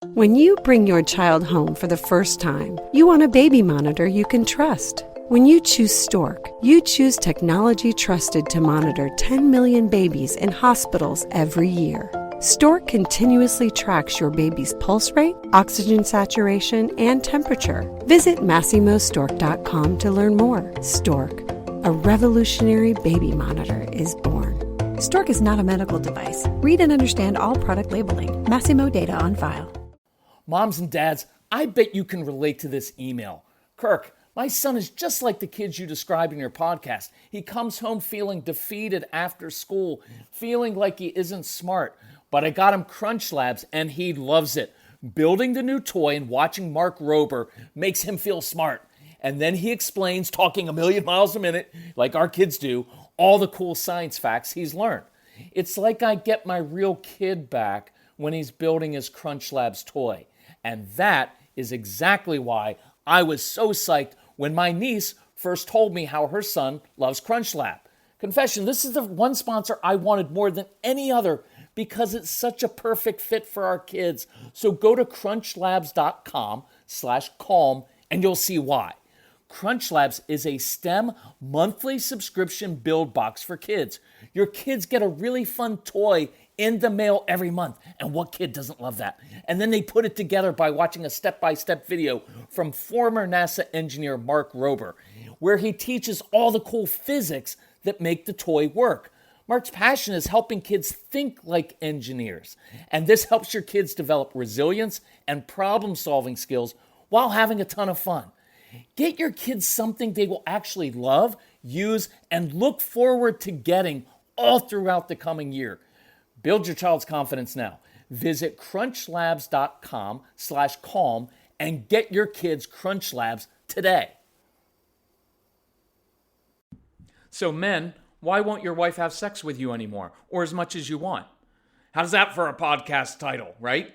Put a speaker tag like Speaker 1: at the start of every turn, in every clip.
Speaker 1: When you bring your child home for the first time, you want a baby monitor you can trust. When you choose Stork, you choose technology trusted to monitor 10 million babies in hospitals every year. Stork continuously tracks your baby's pulse rate, oxygen saturation, and temperature. Visit MassimoStork.com to learn more. Stork, a revolutionary baby monitor, is born.
Speaker 2: Stork is not a medical device. Read and understand all product labeling. Massimo data on file.
Speaker 3: Moms and dads, I bet you can relate to this email. Kirk, my son is just like the kids you described in your podcast. He comes home feeling defeated after school, feeling like he isn't smart. But I got him Crunch Labs and he loves it. Building the new toy and watching Mark Rober makes him feel smart. And then he explains, talking a million miles a minute, like our kids do, all the cool science facts he's learned. It's like I get my real kid back when he's building his Crunch Labs toy. And that is exactly why I was so psyched when my niece first told me how her son loves Crunch Lab. Confession, this is the one sponsor I wanted more than any other because it's such a perfect fit for our kids. So go to crunchlabs.com/calm and you'll see why. Crunch Labs is a STEM monthly subscription build box for kids. Your kids get a really fun toy in the mail every month. And what kid doesn't love that? And then they put it together by watching a step-by-step video from former NASA engineer Mark Rober, where he teaches all the cool physics that make the toy work. Mark's passion is helping kids think like engineers. And this helps your kids develop resilience and problem-solving skills while having a ton of fun. Get your kids something they will actually love, use, and look forward to getting all throughout the coming year. Build your child's confidence now. Visit crunchlabs.com/calm and get your kids Crunch Labs today. So men, why won't your wife have sex with you anymore or as much as you want? How's that for a podcast title, right?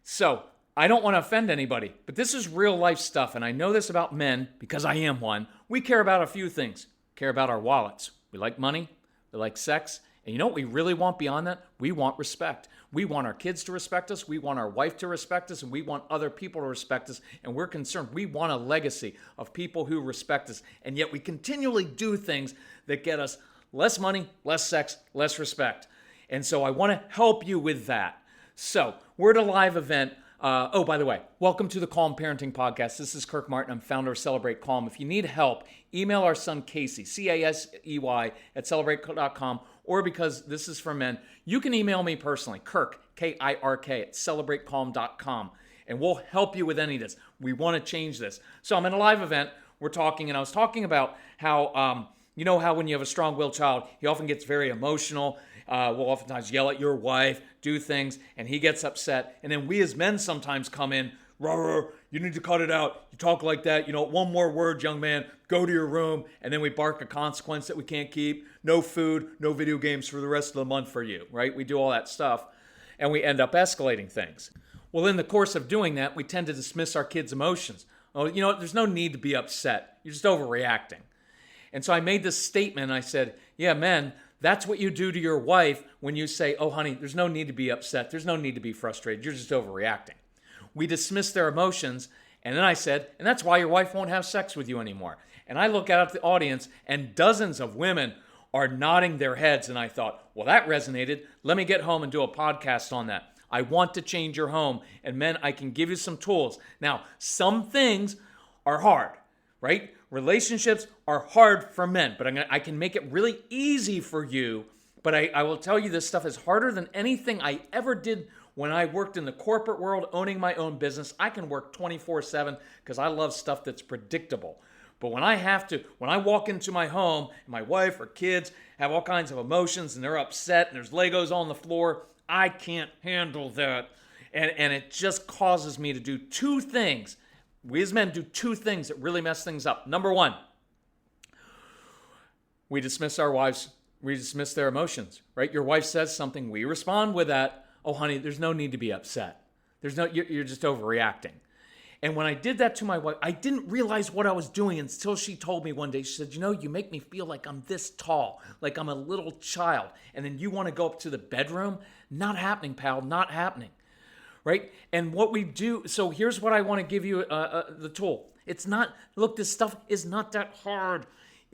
Speaker 3: So I don't want to offend anybody, but this is real life stuff. And I know this about men because I am one. We care about a few things. Care about our wallets. We like money. We like sex. And you know what we really want beyond that? We want respect. We want our kids to respect us. We want our wife to respect us. And we want other people to respect us. And we're concerned. We want a legacy of people who respect us. And yet we continually do things that get us less money, less sex, less respect. And so I want to help you with that. So we're at a live event. By the way, welcome to the Calm Parenting Podcast. This is Kirk Martin. I'm founder of Celebrate Calm. If you need help, email our son Casey, Casey, at celebrate.com, or because this is for men, you can email me personally, Kirk, Kirk, at celebratecalm.com, and we'll help you with any of this. We want to change this. So I'm at a live event. We're talking, and I was talking about how, you know how when you have a strong-willed child, he often gets very emotional, will oftentimes yell at your wife, do things, and he gets upset. And then we as men sometimes come in, rah, you need to cut it out. You talk like that. You know, one more word, young man, go to your room. And then we bark a consequence that we can't keep. No food, no video games for the rest of the month for you, right? We do all that stuff, and we end up escalating things. Well, in the course of doing that, we tend to dismiss our kids' emotions. Oh, you know what? There's no need to be upset. You're just overreacting. And so I made this statement. I said, yeah, men, that's what you do to your wife when you say, oh, honey, there's no need to be upset. There's no need to be frustrated. You're just overreacting. We dismiss their emotions. And then I said, and that's why your wife won't have sex with you anymore. And I look out at the audience and dozens of women are nodding their heads. And I thought, well, that resonated. Let me get home and do a podcast on that. I want to change your home. And men, I can give you some tools. Now, some things are hard, right? Relationships are hard for men, but I can make it really easy for you. But I will tell you, this stuff is harder than anything I ever did when I worked in the corporate world, owning my own business. I can work 24/7 because I love stuff that's predictable. But when I walk into my home, and my wife or kids have all kinds of emotions and they're upset and there's Legos on the floor, I can't handle that. And it just causes me to do two things. We as men do two things that really mess things up. Number one, we dismiss our wives, we dismiss their emotions, right? Your wife says something, we respond with that. Oh, honey, there's no need to be upset. You're just overreacting. And when I did that to my wife, I didn't realize what I was doing until she told me one day. She said, you know, you make me feel like I'm this tall, like I'm a little child. And then you want to go up to the bedroom? Not happening, pal, not happening. right? And what we do, so here's what I want to give you the tool. It's not, look, this stuff is not that hard.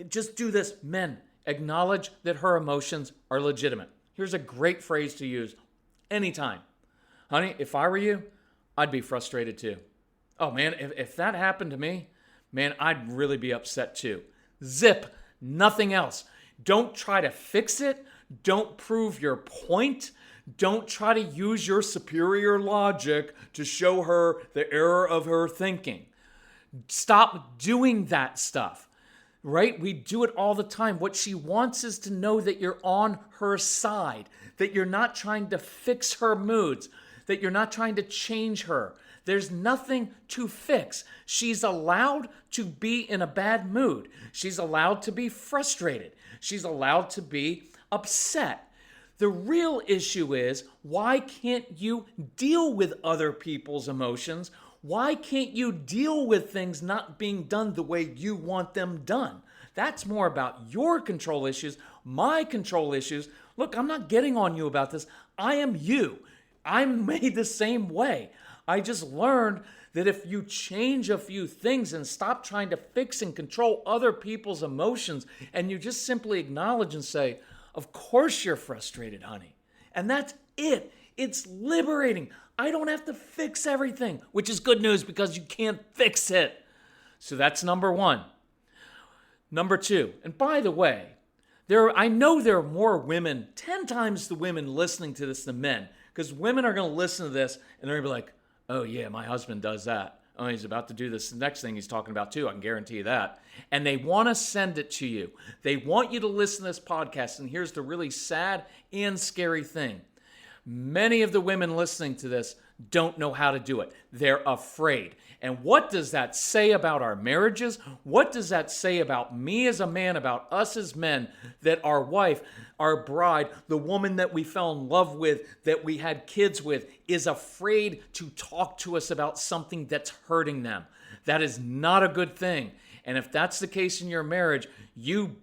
Speaker 3: Just do this. Men, acknowledge that her emotions are legitimate. Here's a great phrase to use anytime. Honey, if I were you, I'd be frustrated too. Oh man, if that happened to me, man, I'd really be upset too. Zip, nothing else. Don't try to fix it. Don't prove your point. Don't try to use your superior logic to show her the error of her thinking. Stop doing that stuff, right? We do it all the time. What she wants is to know that you're on her side, that you're not trying to fix her moods, that you're not trying to change her. There's nothing to fix. She's allowed to be in a bad mood. She's allowed to be frustrated. She's allowed to be upset. The real issue is, why can't you deal with other people's emotions? Why can't you deal with things not being done the way you want them done? That's more about your control issues, my control issues. Look, I'm not getting on you about this. I am you. I'm made the same way. I just learned that if you change a few things and stop trying to fix and control other people's emotions, and you just simply acknowledge and say, of course you're frustrated, honey. And that's it. It's liberating. I don't have to fix everything, which is good news because you can't fix it. So that's number one. Number two, and by the way, I know there are more women, 10 times the women listening to this than men, because women are going to listen to this and they're going to be like, oh yeah, my husband does that. Oh, he's about to do this the next thing he's talking about too. I can guarantee you that. And they want to send it to you. They want you to listen to this podcast. And here's the really sad and scary thing. Many of the women listening to this don't know how to do it. They're afraid. And what does that say about our marriages? What does that say about me as a man, about us as men, that our wife, our bride, the woman that we fell in love with, that we had kids with, is afraid to talk to us about something that's hurting them? That is not a good thing. And if that's the case in your marriage, you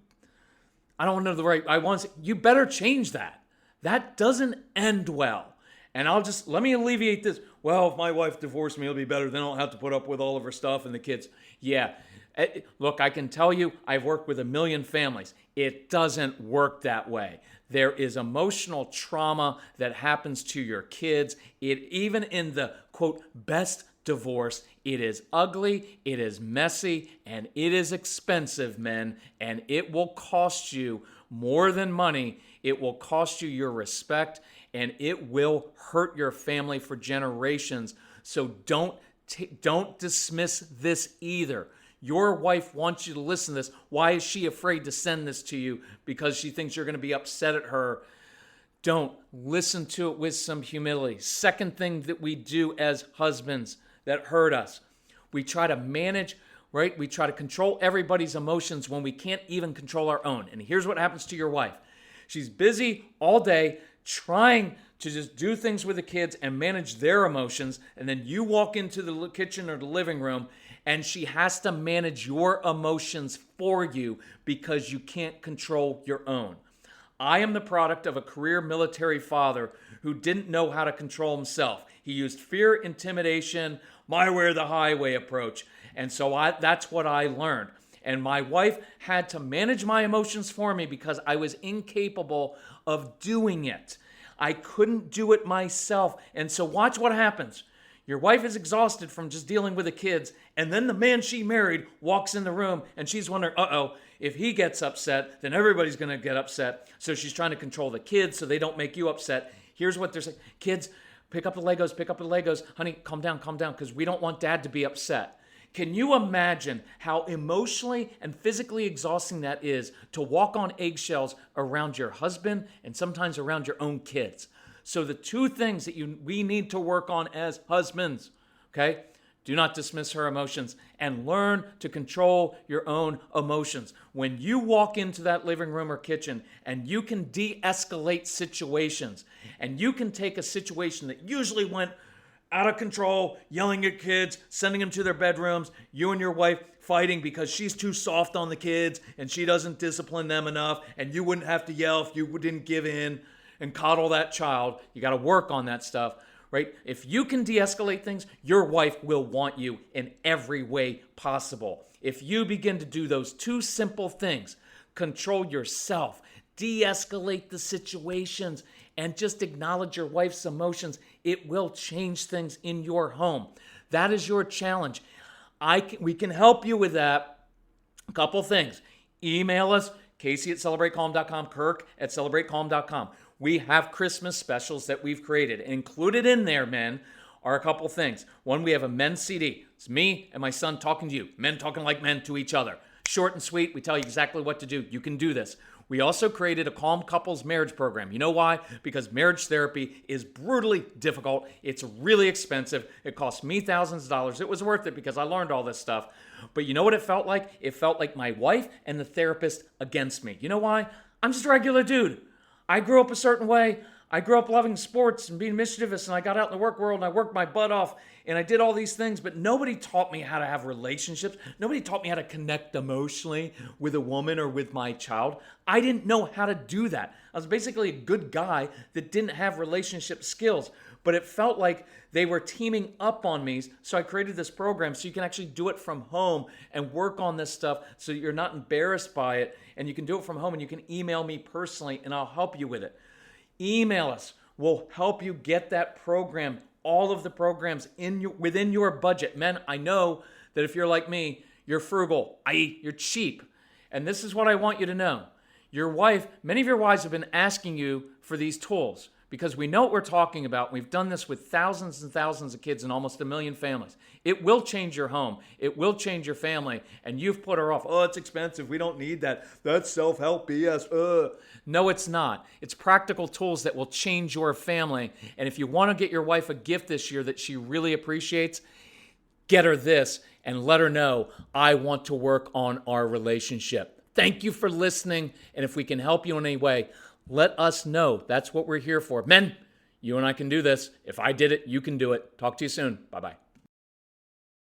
Speaker 3: better change that. That doesn't end well. And let me alleviate this. Well, if my wife divorced me, it'll be better. Then I don't have to put up with all of her stuff and the kids. Yeah. Look, I can tell you, I've worked with 1 million families. It doesn't work that way. There is emotional trauma that happens to your kids. Even in the, quote, best divorce, it is ugly, it is messy, and it is expensive, men. And it will cost you more than money. It will cost you your respect, and it will hurt your family for generations. So don't dismiss this either. Your wife wants you to listen to this. Why is she afraid to send this to you? Because she thinks you're going to be upset at her. Don't. Listen to it with some humility. Second thing that we do as husbands that hurt us, we try to manage, right? We try to control everybody's emotions when we can't even control our own. And here's what happens to your wife. She's busy all day trying to just do things with the kids and manage their emotions. And then you walk into the kitchen or the living room and she has to manage your emotions for you because you can't control your own. I am the product of a career military father who didn't know how to control himself. He used fear, intimidation, my way or the highway approach. And so that's what I learned. And my wife had to manage my emotions for me because I was incapable of doing it. I couldn't do it myself. And so watch what happens. Your wife is exhausted from just dealing with the kids, and then the man she married walks in the room, and she's wondering, if he gets upset, then everybody's going to get upset. So she's trying to control the kids so they don't make you upset. Here's what they're saying. Kids, pick up the Legos. Honey, calm down, because we don't want dad to be upset. Can you imagine how emotionally and physically exhausting that is to walk on eggshells around your husband and sometimes around your own kids? So the two things that we need to work on as husbands, okay? Do not dismiss her emotions and learn to control your own emotions. When you walk into that living room or kitchen and you can de-escalate situations and you can take a situation that usually went out of control, yelling at kids, sending them to their bedrooms, you and your wife fighting because she's too soft on the kids and she doesn't discipline them enough, and you wouldn't have to yell if you didn't give in and coddle that child. You got to work on that stuff, right? If you can de-escalate things, your wife will want you in every way possible. If you begin to do those two simple things, control yourself, de-escalate the situations, and just acknowledge your wife's emotions, it will change things in your home. That is your challenge. We can help you with that. A couple things. Email us, Casey@celebratecalm.com, Kirk@celebratecalm.com. We have Christmas specials that we've created. Included in there, men, are a couple things. One, we have a men's CD. It's me and my son talking to you. Men talking like men to each other. Short and sweet. We tell you exactly what to do. You can do this. We also created a Calm Couples marriage program. You know why? Because marriage therapy is brutally difficult. It's really expensive. It cost me thousands of dollars. It was worth it because I learned all this stuff. But you know what it felt like? It felt like my wife and the therapist against me. You know why? I'm just a regular dude. I grew up a certain way. I grew up loving sports and being mischievous, and I got out in the work world and I worked my butt off and I did all these things, but nobody taught me how to have relationships. Nobody taught me how to connect emotionally with a woman or with my child. I didn't know how to do that. I was basically a good guy that didn't have relationship skills, but it felt like they were teaming up on me. So I created this program so you can actually do it from home and work on this stuff so you're not embarrassed by it, and you can do it from home, and you can email me personally and I'll help you with it. Email us. We'll help you get that program, all of the programs within your budget. Men, I know that if you're like me, you're frugal, i.e., you're cheap. And this is what I want you to know. Your wife, many of your wives have been asking you for these tools because we know what we're talking about. We've done this with thousands and thousands of kids in almost 1 million families. It will change your home. It will change your family. And you've put her off. Oh, it's expensive. We don't need that. That's self-help BS. No, it's not. It's practical tools that will change your family. And if you want to get your wife a gift this year that she really appreciates, get her this and let her know, I want to work on our relationship. Thank you for listening. And if we can help you in any way, let us know. That's what we're here for. Men, you and I can do this. If I did it, you can do it. Talk to you soon. Bye-bye.